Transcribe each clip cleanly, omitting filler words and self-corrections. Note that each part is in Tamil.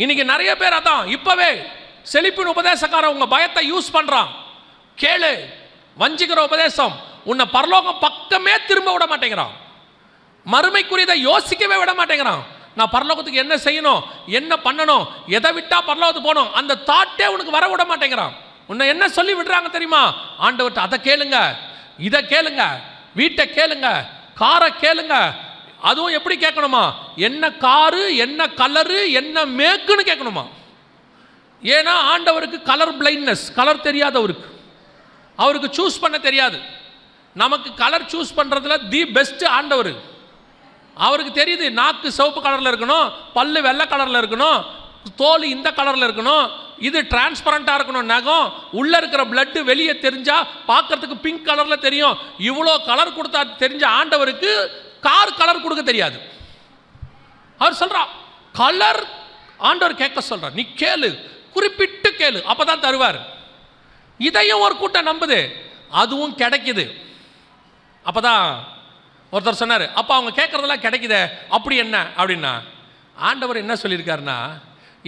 இன்னைக்கு நிறைய பேர் அதான் இப்பவே செழிப்பின் உபதேசக்காரன் உங்க பயத்தை யூஸ் பண்றான். கேளு, வஞ்சிக்கிற உபதேசம் உன்னை பரலோகம் பக்கமே திரும்ப விட மாட்டேங்கிறான். மறுமைக்குரியதை யோசிக்கவே விட மாட்டேங்கிறான். நான் பரலோகத்துக்கு என்ன செய்யணும், என்ன பண்ணணும், எதை விட்டா பரலோகத்துக்கு போகணும், அந்த தாட்டே உனக்கு வர விட மாட்டேங்கிறான். உன்னை என்ன சொல்லி விடுறாங்க தெரியுமா? ஆண்டவர்கிட்ட அதை கேளுங்க, இதை கேளுங்க, வீட்டை கேளுங்க, காரை கேளுங்க. அதுவும் எப்படி கேட்கணுமா? என்ன காரு, என்ன கலரு, என்ன மேக்குன்னு கேட்கணுமா? ஏன்னா ஆண்டவருக்கு கலர் பிளைண்ட்னஸ், கலர் தெரியாதவருக்கு, அவருக்கு சூஸ் பண்ண தெரியாது. நமக்கு கலர் சூஸ் பண்ணுறதுல தி பெஸ்ட் ஆண்டவர். அவருக்கு தெரியுது நாக்கு சிவப்பு கலரில் இருக்கணும், பல்லு வெள்ளை கலரில் இருக்கணும், தோல் இந்த கலரில் இருக்கணும், இது டிரான்ஸ்பரண்டாக இருக்கணும், நகம் உள்ளே இருக்கிற பிளட்டு வெளியே தெரிஞ்சால் பார்க்கறதுக்கு பிங்க் கலரில் தெரியும். இவ்வளோ கலர் கொடுத்தா தெரிஞ்ச ஆண்டவருக்கு கார் கலர் கொடுக்க தெரியாது. அவர் சொல்கிறார் கலர் ஆண்டவர் கேட்க சொல்கிறார், நீ கேளு, குறிப்பிட்டு கேளு, அப்போ தான் தருவார். இதையும் ஒரு கூட்டம் நம்புது, அதுவும் கிடைக்குது. அப்போ தான் ஒருத்தர் சொன்னார், அப்போ அவங்க கேட்குறதெல்லாம் கிடைக்குதே, அப்படி என்ன அப்படின்னா, ஆண்டவர் என்ன சொல்லியிருக்காருன்னா,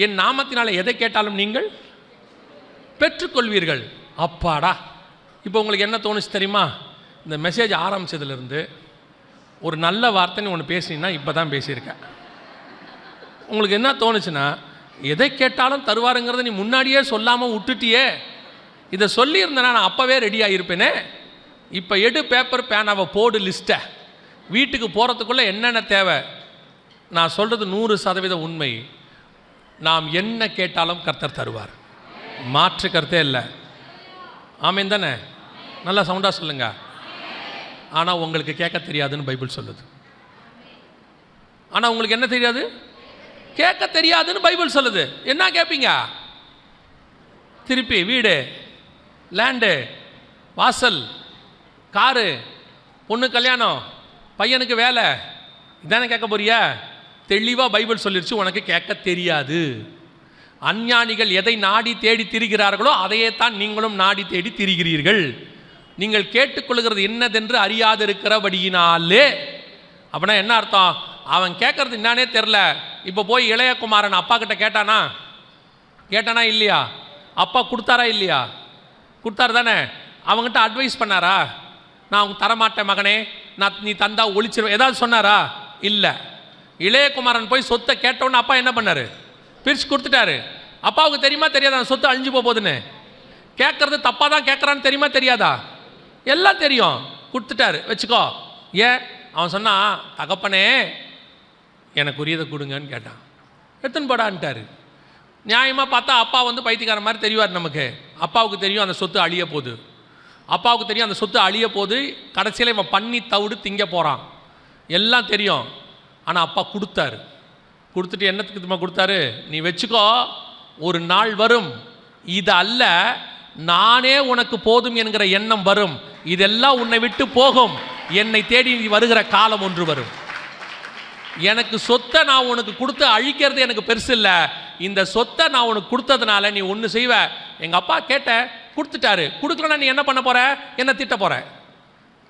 என் நாமத்தினால எதை கேட்டாலும் நீங்கள் பெற்றுக்கொள்வீர்கள். அப்பாடா! இப்போ உங்களுக்கு என்ன தோணுச்சு தெரியுமா? இந்த மெசேஜ் ஆரம்பித்ததுலேருந்து ஒரு நல்ல வார்த்தைன்னு ஒன்று பேசினீங்கன்னா இப்போ தான் பேசியிருக்கேன். உங்களுக்கு என்ன தோணுச்சுன்னா, எதை கேட்டாலும் தருவாருங்கிறத நீ முன்னாடியே சொல்லாமல் விட்டுட்டியே, இதை சொல்லியிருந்தேன்னா நான் அப்போவே ரெடியாக இருப்பேனே. இப்போ எடு பேப்பர் பேனாவை போடு லிஸ்ட்டை, வீட்டுக்கு போகிறதுக்குள்ளே என்னென்ன தேவை. நான் சொல்கிறது 100% உண்மை. நாம் என்ன கேட்டாலும் கர்த்தர் தருவார், மாற்று கருத்தே இல்லை. ஆமேன் தானே? நல்லா சவுண்டாக சொல்லுங்க. ஆனால் உங்களுக்கு கேட்க தெரியாதுன்னு பைபிள் சொல்லுது. ஆனால் உங்களுக்கு என்ன தெரியாது? கேட்க தெரியாதுன்னு பைபிள் சொல்லுது. என்ன கேட்பீங்க? திருப்பி வீடு, லேண்டு, வாசல், காரு, பொண்ணு கல்யாணம், பையனுக்கு வேலை, இதானே கேட்க போறியா? தெளிவாக பைபிள் சொல்லிருச்சு, உனக்கு கேட்க தெரியாது. அஞ்ஞானிகள் எதை நாடி தேடி திரிகிறார்களோ அதையே தான் நீங்களும் நாடி தேடி திரிகிறீர்கள். நீங்கள் கேட்டுக்கொள்கிறது என்னதென்று அறியாது இருக்கிறபடியினாலே. அப்படின்னா என்ன அர்த்தம்? அவன் கேட்கறது என்னானே தெரில. இப்போ போய் இளையகுமாரன் அப்பா கிட்ட கேட்டானா இல்லையா? அப்பா கொடுத்தாரா இல்லையா? கொடுத்தாரு தானே. அவங்ககிட்ட அட்வைஸ் பண்ணாரா? நான் அவங்க தரமாட்டேன் மகனே, நான் நீ தந்தா ஒழிச்சிருவேன், ஏதாவது சொன்னாரா? இல்லை. இளையகுமாரன் போய் சொத்தை கேட்டோன்னு அப்பா என்ன பண்ணார்? பிரித்து கொடுத்துட்டாரு. அப்பாவுக்கு தெரியுமா தெரியாதா அந்த சொத்து அழிஞ்சு போகுதுன்னு? கேட்கறது தப்பாக தான் கேட்குறான்னு தெரியுமா தெரியாதா? எல்லாம் தெரியும். கொடுத்துட்டாரு, வச்சுக்கோ. ஏன்? அவன் சொன்னான், தகப்பனே எனக்கு உரியதை கொடுங்கன்னு கேட்டான். எடுத்துன்னு போடான்ட்டாரு. நியாயமாக பார்த்தா அப்பா வந்து பைத்தியக்கார மாதிரி தெரிவார் நமக்கு. அப்பாவுக்கு தெரியும் அந்த சொத்து அழிய போகுது, அப்பாவுக்கு தெரியும் அந்த சொத்து அழிய போகுது, கடைசியில் இவன் பண்ணி தவிடு திங்க போகிறான், எல்லாம் தெரியும். ஆனால் அப்பா கொடுத்தாரு. கொடுத்துட்டு என்னத்துக்கு திரும்ப கொடுத்தாரு? நீ வச்சுக்கோ, ஒரு நாள் வரும், இது அல்ல நானே உனக்கு போதும் என்கிற எண்ணம் வரும், இதெல்லாம் உன்னை விட்டு போகும், என்னை தேடி வருகிற காலம் ஒன்று வரும். எனக்கு சொத்தை நான் உனக்கு கொடுத்து அழிக்கிறது எனக்கு பெருசு இல்லை, இந்த சொத்தை நான் உனக்கு கொடுத்ததுனால நீ ஒன்று செய்வ. எங்கள் அப்பா கேட்ட கொடுத்துட்டாரு, கொடுக்கலன்னா நீ என்ன பண்ண போற? என்ன திட்ட போற?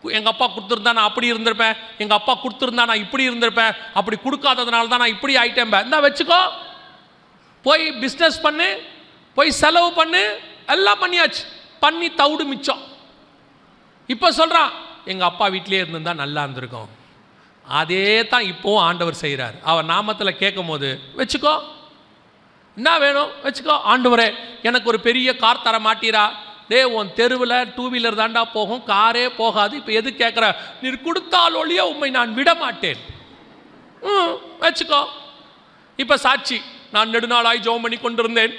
எங்கள் அப்பா கொடுத்துருந்தா நான் அப்படி இருந்திருப்பேன், எங்கள் அப்பா கொடுத்துருந்தா நான் இப்படி இருந்திருப்பேன், அப்படி கொடுக்காததுனால தான் நான் இப்படி ஆயிட்டேன். இந்த வச்சுக்கோ, போய் பிஸ்னஸ் பண்ணு, போய் செலவு பண்ணு, எல்லாம் பண்ணியாச்சு, பண்ணி தவிடு மிச்சம். இப்போ சொல்கிறான், எங்கள் அப்பா வீட்டிலே இருந்திருந்தா நல்லா இருந்திருக்கும். அதே தான் இப்போவும் ஆண்டவர் செய்கிறார். அவர் நாமத்தில் கேட்கும் போது வச்சுக்கோ, என்ன வேணும் வச்சுக்கோ. ஆண்டவரே எனக்கு ஒரு பெரிய கார் தர மாட்டீரா? டே, உன் தெருவில் 2 வீலர் தாண்டா போகும், காரே போகாது, இப்போ எது கேட்குற? நீர் கொடுத்தால் ஒழிய உண்மை நான் விட மாட்டேன். வச்சுக்கோ. இப்போ சாட்சி, நான் நெடுநாளாய் ஜெபம் பண்ணி கொண்டிருந்தேன்,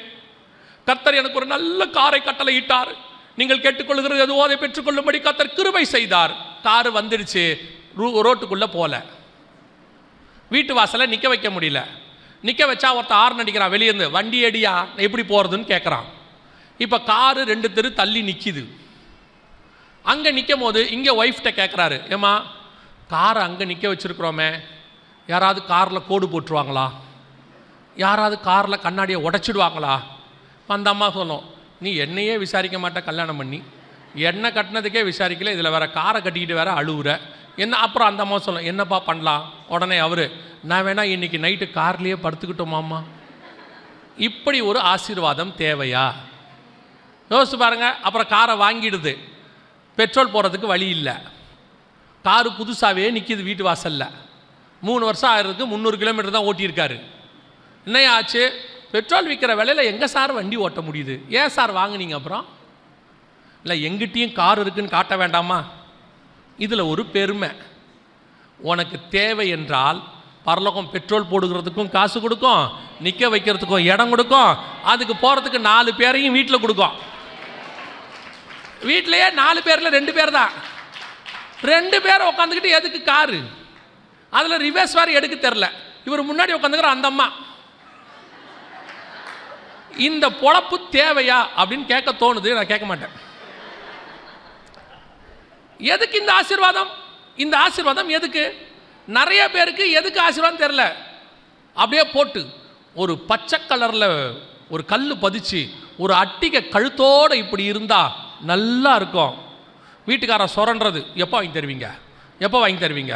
கர்த்தர் எனக்கு ஒரு நல்ல காரை கட்டளையிட்டார், நீங்கள் கேட்டுக்கொள்கிறது எதுவோ அதை பெற்றுக்கொள்ளும்படி கர்த்தர் கிருபை செய்தார். காரு வந்துடுச்சு, ரோட்டுக்குள்ளே போகல, வீட்டு வாசலை நிற்க வைக்க முடியல. நிற்க வச்சா ஒருத்தர் ஆர்ன் அடிக்கிறான் வெளியேருந்து, வண்டி அடியா எப்படி போகிறதுன்னு கேட்குறான். இப்போ காரு 2 தெரு தள்ளி நிற்கிது. அங்கே நிற்கும் போது இங்கே ஒய்ஃப்கிட்ட கேட்குறாரு, ஏம்மா காரை அங்கே நிற்க வச்சுருக்குறோமே, யாராவது காரில் கோடு போட்டுருவாங்களா? யாராவது காரில் கண்ணாடியை உடச்சிடுவாங்களா? அந்த அம்மா சொல்லும், நீ என்னையே விசாரிக்க மாட்டே, கல்யாணம் பண்ணி என்ன கட்டினதுக்கே விசாரிக்கல, இதில் வேறு காரை கட்டிக்கிட்டு வேறு அழுவுற என்ன? அப்புறம் அந்த அம்மா சொல்லும், என்னப்பா பண்ணலாம்? உடனே அவர், நான் வேணா இன்றைக்கி நைட்டு கார்லேயே படுத்துக்கிட்டோமாம்மா. இப்படி ஒரு ஆசீர்வாதம் தேவையா? யோசிச்சு பாருங்க. அப்புறம் காரை வாங்கிடுது, பெட்ரோல் போடுறதுக்கு வழி இல்லை, காரு புதுசாகவே நிற்கிது வீட்டு வாசலில். 3 வருஷம் ஆகிறதுக்கு 300 கிலோமீட்டர் தான் ஓட்டியிருக்காரு. என்னையா ஆச்சு? பெட்ரோல் விற்கிற விலையில் எங்கே சார் வண்டி ஓட்ட முடியுது? ஏன் சார் வாங்கினீங்க? அப்புறம் இல்லை, எங்கிட்டையும் கார் இருக்குன்னு காட்ட வேண்டாமா? இதில் ஒரு பெருமை. உனக்கு தேவை என்றால் பரலோகம் பெட்ரோல் போடுகிறதுக்கும் காசு கொடுக்கும், நிற்க வைக்கிறதுக்கும் இடம் கொடுக்கும், அதுக்கு போகிறதுக்கு 4 பேரையும் வீட்டில் கொடுக்கும். வீட்டிலையே 4 பேரில் 2 பேர் தான். 2 பேர் உட்காந்துக்கிட்டு எதுக்கு காரு? அதில் ரிவர்ஸ் வேறு எடுக்க தெரில. இவர் முன்னாடி உட்காந்துக்கிற அந்த அம்மா. இந்த பொழப்பு தேவையா அப்படின்னு கேட்க தோணுது. நான் கேட்க மாட்டேன். எதுக்கு இந்த ஆசீர்வாதம்? இந்த ஆசீர்வாதம் எதுக்கு? நிறைய பேருக்கு எதுக்கு ஆசீர்வாதம் தெரில. அப்படியே போட்டு ஒரு பச்சை கலரில் ஒரு கல் பதிச்சு ஒரு அட்டிகை கழுத்தோடு இப்படி இருந்தால் நல்லா இருக்கும். வீட்டுக்காரன் சுரன்றது, எப்போ வாங்கி தருவீங்க, எப்போ வாங்கி தருவீங்க,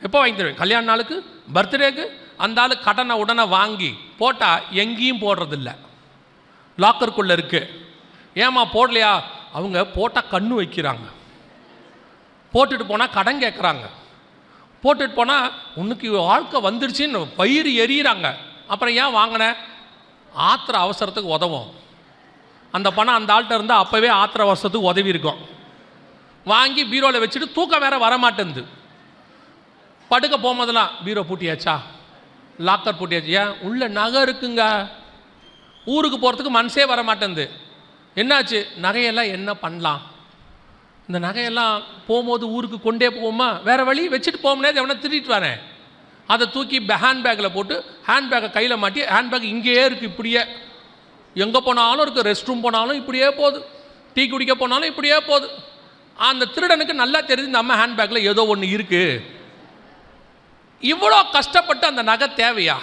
எப்போ வாங்கி தருவீங்க? கல்யாண நாளுக்கு, பர்த்டேக்கு. அந்த ஆள் கடனை உடனே வாங்கி போட்டால் எங்கேயும் போடுறதில்ல, லாக்கருக்குள்ளே இருக்குது. ஏமா போடலையா? அவங்க போட்டால் கண்ணு வைக்கிறாங்க, போட்டுட்டு போனால் கடன் கேட்குறாங்க, போட்டுட்டு போனால் உனக்கு வாழ்க்கை வந்துடுச்சின்னு வயிறு எரியிறாங்க. அப்புறம் ஏன் வாங்கின? ஆத்திர அவசரத்துக்கு உதவும். அந்த பணம் அந்த ஆள்கிட்ட இருந்தால் அப்போவே ஆத்திர அவசரத்துக்கு உதவி இருக்கும். வாங்கி பீரோவில் வச்சுட்டு தூக்கம் வேற வரமாட்டேங்குது. படுக்க போகும்போதெல்லாம் பீரோ பூட்டியாச்சா, லாக்கர் பூட்டியாச்சு. ஏன்? உள்ள நகை இருக்குங்க. ஊருக்கு போகிறதுக்கு மனசே வர மாட்டேங்குது. என்னாச்சு? நகையெல்லாம் என்ன பண்ணலாம்? இந்த நகையெல்லாம் போகும்போது ஊருக்கு கொண்டே போவோமா? வேறு வழி வச்சுட்டு போக முடியாது, எவனா திருடிட்டு வரேன். அதை தூக்கி ஹேண்ட்பேக்கில் போட்டு ஹேண்ட்பேக்கை கையில் மாட்டி, ஹேண்ட்பேக் இங்கேயே இருக்குது. இப்படியே எங்கே போனாலும் இருக்குது. ரெஸ்ட் ரூம் போனாலும் இப்படியே போகுது, டீ குடிக்க போனாலும் இப்படியே போகுது. அந்த திருடனுக்கு நல்லா தெரியுது இந்த அம்மா ஹேண்ட்பேக்கில் ஏதோ ஒன்று இருக்குது. இவ்வளோ கஷ்டப்பட்டு அந்த நகை தேவையா?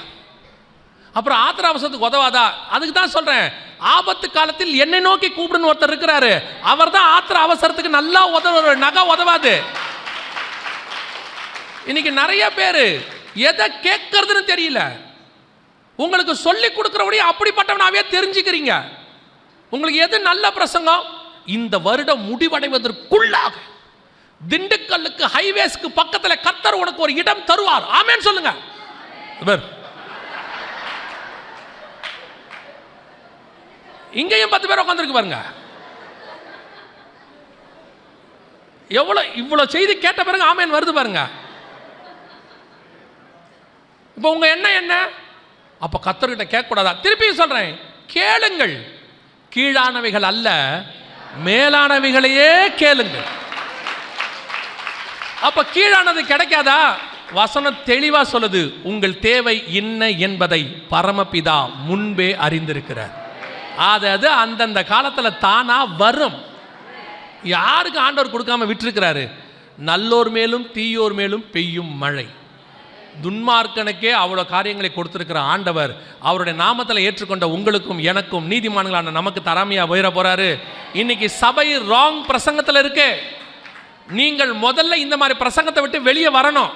அப்புறம் ஆத்திர அவசரத்துக்கு உதவாதா? அதுக்கு தான் சொல்கிறேன், ஆபத்து காலத்தில் என்னை நோக்கி கூப்பிடுன்னு ஒருத்தர் இருக்கிறாரு. அவர் தான் ஆத்திர அவசரத்துக்கு நல்லா உதவுற. நகை உதவாது. இன்னைக்கு நிறைய பேர் எதை கேட்கறதுன்னு தெரியல. உங்களுக்கு சொல்லி கொடுக்குறபடி அப்படிப்பட்டவனாவே தெரிஞ்சுக்கிறீங்க. உங்களுக்கு எது நல்ல பிரசங்கம்? இந்த வருடம் முடிவடைவதற்குள்ளாக திண்டுக்கல்லுக்கு ஹைவேஸ்க்கு பக்கத்தில் கர்த்தர் உனக்கு ஒரு இடம் தருவார். ஆமென் சொல்லுங்க. இங்கேயும் 10 பேர் உட்காந்துருக்கு பாருங்க. இவ்வளவு செய்தி கேட்ட பிறகு ஆமென் வருது பாருங்க. இப்போ உங்க என்ன? அப்ப கர்த்தர்கிட்ட கேட்க கூடாதா? திருப்பியும் சொல்றேன், கேளுங்கள். கீழானவைகள் அல்ல, மேலானவைகளையே கேளுங்கள். அப்ப கீழானது கிடைக்காதா? வசனம் தெளிவா சொல்லுது, உங்கள் தேவை என்ன என்பதை பரமபிதா முன்பே அறிந்திருக்கிறார். அது அந்தந்த காலத்தில் தானா வரும். யாருக்கு ஆண்டவர் கொடுக்காம விட்டுருக்கிறாரு? நல்லோர் மேலும் தீயோர் மேலும் பெய்யும் மழை. துன்மார்க்கனுக்கே அவ்வளோ காரியங்களை கொடுத்திருக்கிற ஆண்டவர் அவருடைய நாமத்தில் ஏற்றுக்கொண்ட உங்களுக்கும் எனக்கும் நீதிமான்களான நமக்கு தராமையா உயர போறாரு. இன்னைக்கு சபை ராங் பிரசங்கத்தில் இருக்கு. நீங்கள் முதல்ல இந்த மாதிரி பிரசங்கத்தை விட்டு வெளியே வரணும்.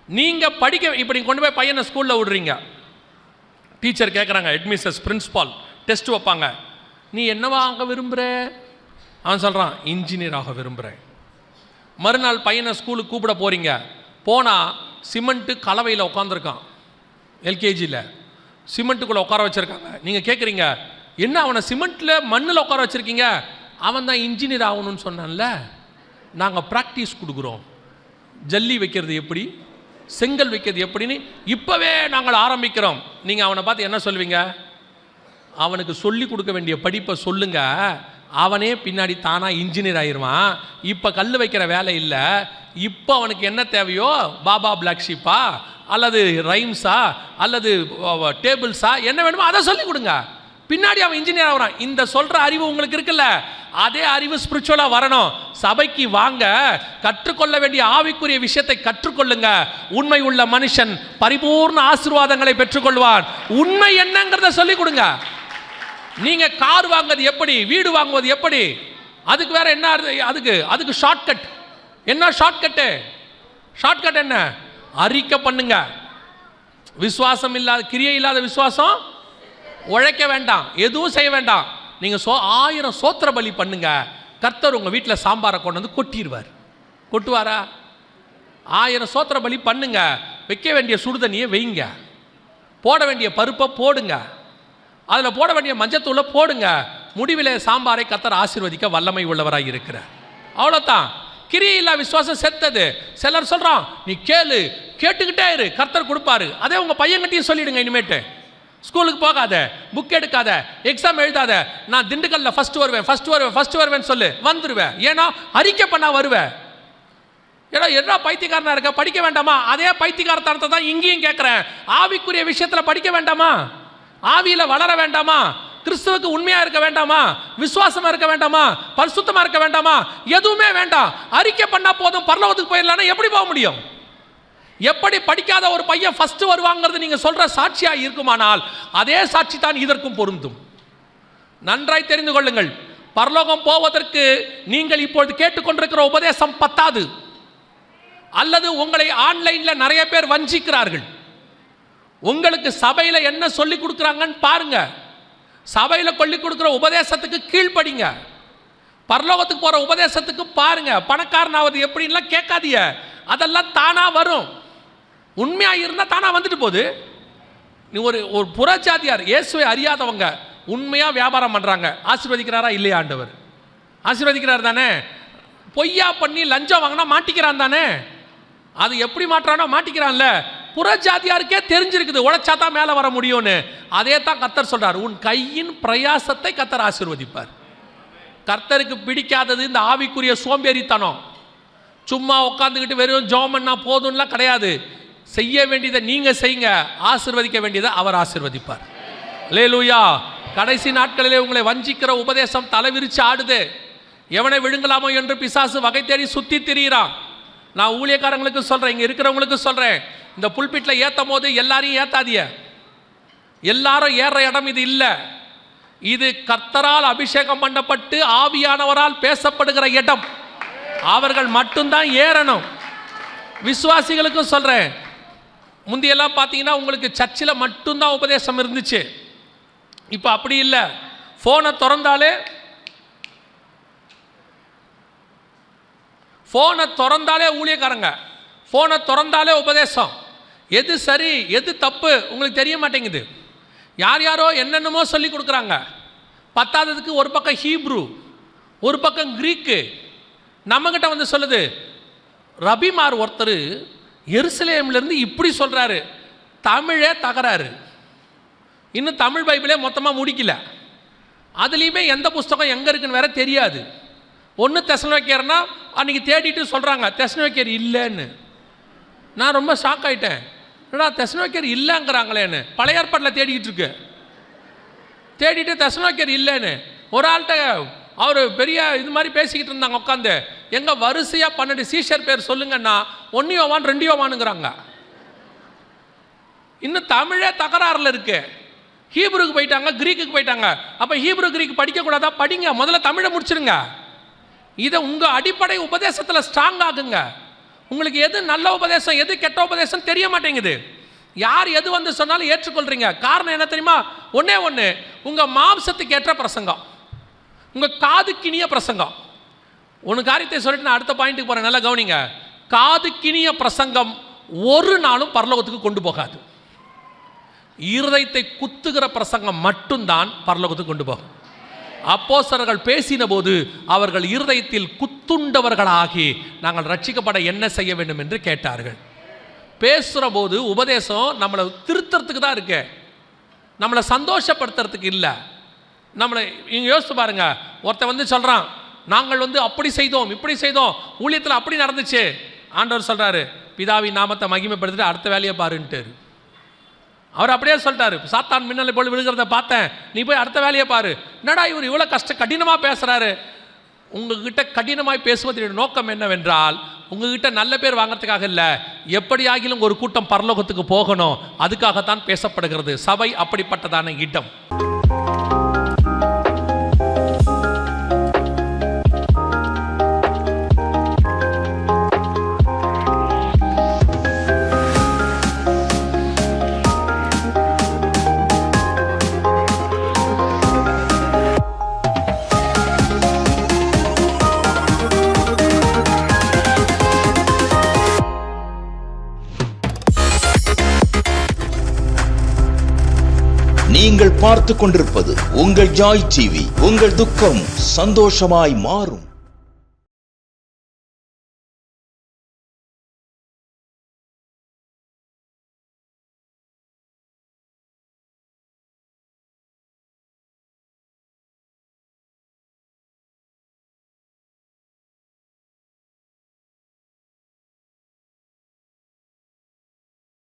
நீங்க படிக்க இப்படி கொண்டு போய் பையனை ஸ்கூல்ல விடுறீங்க, டீச்சர் கேட்குறாங்க, ஹெட்மிஸ்டர்ஸ் பிரின்சிபால் டெஸ்ட் வைப்பாங்க, நீ என்னவா ஆக விரும்புகிற? அவன் சொல்கிறான், இன்ஜினியர் ஆக விரும்புகிறேன். மறுநாள் பையனை ஸ்கூலுக்கு கூப்பிட போகிறீங்க, போனால் சிமெண்ட்டு கலவையில் உட்காந்துருக்கான். எல்கேஜியில் சிமெண்ட்டுக்குள்ளே உட்கார வச்சுருக்காங்க. நீங்கள் கேட்குறீங்க, என்ன அவனை சிமெண்ட்டில் மண்ணில் உட்கார வச்சுருக்கீங்க? அவன் தான் இன்ஜினியர் ஆகணும்னு சொன்னான்ல. நாங்கள் ப்ராக்டிஸ் கொடுக்குறோம், ஜல்லி வைக்கிறது எப்படி, செங்கல் வைக்கிறது எப்படின்னு இப்போவே நாங்கள் ஆரம்பிக்கிறோம். நீங்கள் அவனை பார்த்து என்ன சொல்வீங்க? அவனுக்கு சொல்லி கொடுக்க வேண்டிய படிப்பை சொல்லுங்க, அவனே பின்னாடி தானாக இன்ஜினியர் ஆயிடுவான். இப்போ கல் வைக்கிற வேலை இல்லை. இப்போ அவனுக்கு என்ன தேவையோ, பாபா பிளாக் ஷீப்பா அல்லது ரைம்ஸா அல்லது டேபிள்ஸா, என்ன வேணுமோ அதை சொல்லி கொடுங்க. பின்னாடி அவன் இன்ஜினியர் ஆகிறான். இந்த சொல்கிற அறிவு உங்களுக்கு இருக்குல்ல, அதே அறிவு ஸ்பிரிச்சுவலாக வரணும். சபைக்கு வாங்க, கற்றுக்கொள்ள வேண்டிய ஆவிக்குரிய விஷயத்தை கற்றுக்கொள்ளுங்க. உண்மை உள்ள மனுஷன் பரிபூர்ண ஆசீர்வாதங்களை பெற்றுக்கொள்வான். உண்மை என்னங்கிறத சொல்லி கொடுங்க. நீங்க கார் வாங்குறது எப்படி, வீடு வாங்குவது எப்படி, அதுக்கு வேற என்ன, அதுக்கு ஷார்ட்கட் என்ன? ஷார்ட்கட் என்ன? அறிக்கை பண்ணுங்க. விசுவாசம் இல்லாத, கிரியை இல்லாத விசுவாசம் உழைக்க வேண்டாம், எதுவும் செய்ய வேண்டாம். நீங்கள் 1000 சோத்திர பலி பண்ணுங்க, கர்த்தர் உங்கள் வீட்டில் சாம்பாரை கொண்டு வந்து கொட்டிடுவார். கொட்டுவாரா? 1000 சோத்திர பலி பண்ணுங்க, வைக்க வேண்டிய சுடுதண்ணியை வைங்க, போட வேண்டிய பருப்பை போடுங்க, அதில் போட வேண்டிய மஞ்சத்தூளை போடுங்க, முடிவில் சாம்பாரை கர்த்தர் ஆசீர்வதிக்க வல்லமை உள்ளவராக இருக்கிறார். அவ்வளோதான். கிரியில்லா விசுவாசம் செத்தது. சிலர் சொல்கிறான், நீ கேளு, கேட்டுக்கிட்டே இரு, கர்த்தர் கொடுப்பாரு. அதே உங்கள் பையன்கிட்டையும் சொல்லிடுங்க, இனிமேட்டு ஸ்கூலுக்கு போகாத, புக் எடுக்காத, எக்ஸாம் எழுதாத, நான் திண்டுக்கல்ல ஃபஸ்ட்டு வருவேன் சொல்லு, வந்துடுவேன். ஏன்னா அறிக்கை பண்ணா வருவேன். ஏன்னா என்ன பைத்தியக்காரனா இருக்க, படிக்க வேண்டாமா? அதே பைத்தியக்காரத்தனத்தை தான் இங்கேயும் கேட்குறேன். ஆவிக்குரிய விஷயத்தில் படிக்க வேண்டாமா? ஆவியில் வளர வேண்டாமா? கிறிஸ்துவுக்கு உண்மையா இருக்க வேண்டாமா? விசுவாசமா இருக்க வேண்டாமா? பரிசுத்தமா இருக்க வேண்டாமா? எதுவுமே வேண்டாம். அறிக்கை பண்ணா போதும், பரலோகத்துக்கு போயிடலாம்னா எப்படி போக முடியும்? எப்படி படிக்காத ஒரு பையன் ஃபர்ஸ்ட் வருவாங்கிறது நீங்க சொல்ற சாட்சியா இருக்குமானால் அதே சாட்சி தான் இதற்கும் பொருந்தும். நன்றாய் தெரிந்து கொள்ளுங்கள், பரலோகம் போவதற்கு நீங்கள் இப்பொழுது கேட்டுக்கொண்டிருக்கிற உபதேசம் பத்தாது. அல்லது உங்களை ஆன்லைன்ல நிறைய பேர் வஞ்சிக்கிறார்கள். உங்களுக்கு சபையில என்ன சொல்லி கொடுக்குறாங்கன்னு பாருங்க. சபையில சொல்லி கொடுக்குற உபதேசத்துக்கு கீழ்ப்படிங்க. பரலோகத்துக்கு போற உபதேசத்துக்கு பாருங்க. பணக்காரனாவது எப்படின்லாம் கேட்காதீங்க, அதெல்லாம் தானா வரும். உண்மையா இருந்தா தானா வந்துட்டு போகுது. நீ ஒரு புறஜாதியார், இயேசுவை அறியாதவங்க உண்மையா வியாபாரம் பண்றாங்க, ஆசீர்வதிக்கிறாரா இல்லையா? ஆண்டவர் ஆசீர்வதிக்கிறார் தானே. பொய்யா பண்ணி லஞ்சம் வாங்கினா மாட்டிக்கிறான் தானே. அது எப்படி மாற்றானோ மாட்டிக்கிறான்ல. புறஜாதியாருக்கே தெரிஞ்சிருக்குது உழைச்சா தான் மேலே வர முடியும்னு. அதே தான் கர்த்தர் சொல்றார், உன் கையின் பிரயாசத்தை கர்த்தர் ஆசீர்வதிப்பார். கர்த்தருக்கு பிடிக்காதது இந்த ஆவிக்குரிய சோம்பேறித்தனம். சும்மா உட்காந்துக்கிட்டு வெறும் ஜெபம் பண்ணா போதும்லாம் கிடையாது. செய்ய வேண்டியதை நீங்க செய்யுங்க, ஆசீர்வதிக்க வேண்டியதை அவர் ஆசீர்வதிப்பார். அல்லேலூயா. கடைசி நாட்களிலே உங்களை வஞ்சிக்கிற உபதேசம் தலைவிரிச்சு ஆடுது. எவனை விழுங்கலாமோ என்று பிசாசு வகை தேடி சுத்தி திரியிறான். நான் ஊழியக்காரங்களுக்கு சொல்றேன், இங்க இருக்கிறவங்களுக்கு சொல்றேன், இந்த புல்பிட்டில் ஏற்றும் போது எல்லாரையும் ஏத்தாதிய. எல்லாரும் ஏற இடம் இது இல்லை. இது கர்த்தரால் அபிஷேகம் பண்ணப்பட்டு ஆவியானவரால் பேசப்படுகிற இடம். அவர்கள் மட்டும்தான் ஏறணும். விசுவாசிகளுக்கும் சொல்றேன், முந்தியெல்லாம் பார்த்தீங்கன்னா உங்களுக்கு சர்ச்சில் மட்டும்தான் உபதேசம் இருந்துச்சு. இப்போ அப்படி இல்லை. ஃபோனை திறந்தாலே ஊழியக்காரங்க, ஃபோனை திறந்தாலே உபதேசம். எது சரி எது தப்பு உங்களுக்கு தெரிய மாட்டேங்குது. யார் யாரோ என்னென்னமோ சொல்லி கொடுக்குறாங்க. பத்தாததுக்கு ஒரு பக்கம் ஹீப்ரு, ஒரு பக்கம் கிரீக்கு. நம்மகிட்ட வந்து சொல்லுது, ரபிமார் ஒருத்தர் எருசலேம்லேருந்து இப்படி சொல்கிறாரு, தமிழே தகராறு. இன்னும் தமிழ் பைபிளே மொத்தமாக முடிக்கல. அதுலேயுமே எந்த புஸ்தகம் எங்கே இருக்குன்னு வேற தெரியாது. ஒன்று தெசலோனிக்கேயர்னா அன்றைக்கி தேடிட்டு சொல்கிறாங்க தெசலோனிக்கேயர் இல்லைன்னு. நான் ரொம்ப ஷாக் ஆகிட்டேன். என்னடா தெசலோனிக்கேயர் இல்லைங்கிறாங்களேன்னு. பழைய ஏற்பாட்டில் தேடிக்கிட்டு இருக்கு. தேடிட்டு தெசலோனிக்கேயர் இல்லைன்னு ஒரு ஆள்கிட்ட அவர் பெரிய இது மாதிரி பேசிக்கிட்டு இருந்தாங்க உட்காந்து. எங்கள் வரிசையாக 12 சீஷர் பேர் சொல்லுங்கன்னா 1 யோவான் 2 யோவானுங்கிறாங்க. இன்னும் தமிழே தகராறில் இருக்கு. ஹீப்ருக்கு போயிட்டாங்க, கிரீக்குக்கு போயிட்டாங்க. அப்போ ஹீப்ரு கிரீக் படிக்கக்கூடாதா? படிங்க, முதல்ல தமிழை முடிச்சிருங்க. இதை உங்கள் அடிப்படை உபதேசத்தில் ஸ்ட்ராங் ஆகுங்க. உங்களுக்கு எது நல்ல உபதேசம் எது கெட்ட உபதேசம் தெரிய மாட்டேங்குது. யார் எது வந்து சொன்னாலும் ஏற்றுக்கொள்றீங்க. காரணம் என்ன தெரியுமா? ஒன்னே ஒன்று, உங்கள் மாம்சத்துக்கு ஏற்ற பிரசங்கம், உங்கள் காதுக்கினிய பிரசங்கம். ஒன்று காரியத்தை சொல்லிட்டு நான் அடுத்த பாயிண்ட்டுக்கு போகிறேன், நல்லா கவனிங்க. காதுக்கினிய பிரசங்கம் ஒரு நாளும் பரலோகத்துக்கு கொண்டு போகாது. இருதயத்தை குத்துகிற பிரசங்கம் மட்டும்தான் பரலோகத்துக்கு கொண்டு போகும். அப்போஸ்தலர்கள் பேசின போது அவர்கள் இருதயத்தில் குத்துண்டவர்களாகி நாங்கள் ரட்சிக்கப்பட என்ன செய்ய வேண்டும் என்று கேட்டார்கள். பேசுகிற போது உபதேசம் நம்மளை திருத்தறதுக்கு தான் இருக்கு, நம்மளை சந்தோஷப்படுத்துறதுக்கு இல்லை. நம்மளை இங்கே யோசித்து பாருங்க. ஒருத்தன் வந்து சொல்கிறான், நாங்கள் வந்து அப்படி செய்தோம் இப்படி செய்தோம், ஊழியத்தில் அப்படி நடந்துச்சு. ஆண்டவர் சொல்கிறாரு, பிதாவின் நாமத்தை மகிமைப்படுத்திட்டு அடுத்த வேலையை பாருன்ட்டு. அவர் அப்படியே சொல்லிட்டாரு, சாத்தான் மின்னலை போல் விழுகிறத பார்த்தேன், நீ போய் அடுத்த வேலையை பாரு. என்னடா இவர் இவ்வளோ கடினமாக பேசுகிறாரு? உங்ககிட்ட கடினமாய் பேசுவதனுடைய நோக்கம் என்னவென்றால், உங்ககிட்ட நல்ல பேர் வாங்கிறதுக்காக இல்லை, எப்படி ஆகிலும் ஒரு கூட்டம் பரலோகத்துக்கு போகணும், அதுக்காகத்தான் பேசப்படுகிறது. சபை அப்படிப்பட்டதான இடம். நீங்கள் பார்த்து கொண்டிருப்பது உங்கள் ஜாய் டிவி. உங்கள் துக்கம் சந்தோஷமாய் மாறும்.